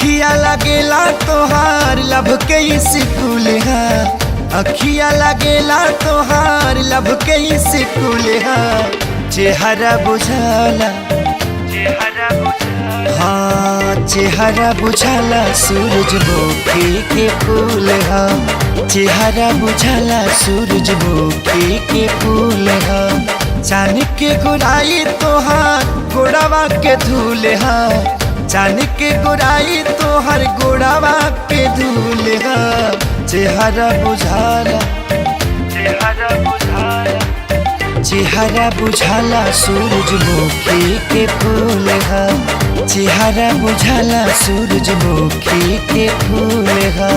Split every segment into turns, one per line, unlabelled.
अखिया लगेला तोहार लब के स्कूल है। अखिया लगेला तोहार लब के स्कूल है। चेहरा बुझाला हाँ चेहरा बुझाला सूरजमुखी के फूल है। चेहरा बुझाला सूरजमुखी के फूल है। चांद के गोराई तोहार गोड़ावा के धूल है। चांद के गोराई तोहर गोड़ावा के धूल है। चेहरा बुझाला चेहरा बुझाला सूरजमुखी के फूल है। चेहरा बुझाला सूरजमुखी के फूल है।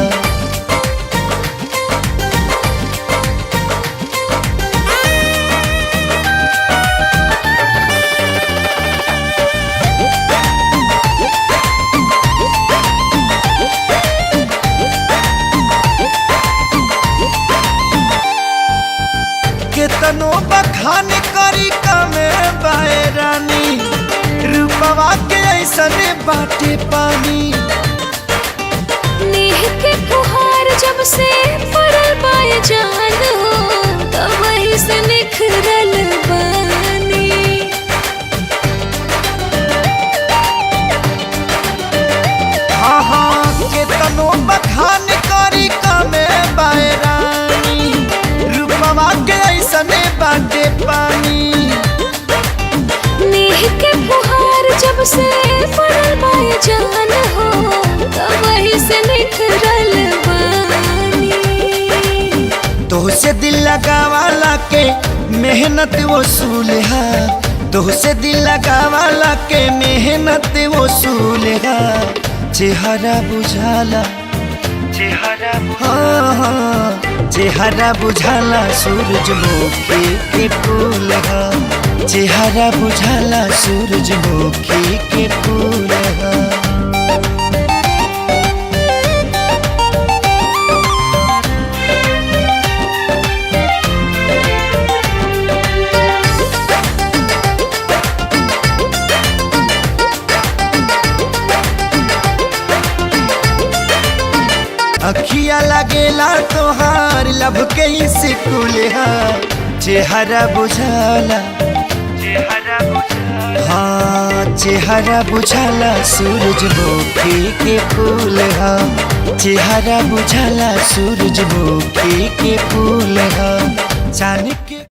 केतनो बखान करी कमे बाए रानी। रूपवा के ऐसन बाटे पानी।
नेह के फुहार जब से पड़ल बाए जान हो तब वही से निखरल बानी।
हाँ हाँ केतनो बखान करी कमे बाए रानी। रूपवा के ऐसन बाटे पानी।
नेह के फुहार जब से पड़ल बाए जान हो तब वही से निखरल बानी।
तोहसे दिल लगावाला के मेहनत वसूल है। तोहसे दिल लगावाला के मेहनत वसूल है। चेहरा बुझाला हाँ हाँ चेहरा बुझाला सूरजमुखी के फूल है। चेहरा बुझाला सूरजमुखी के फूल है। अखिया लगेला तोहार लब के स्कूल है। चेहरा बुझाला हाँ चेहरा बुझाला सूरजमुखी के फूल है। चेहरा बुझाला सूरजमुखी के फूल है। चांद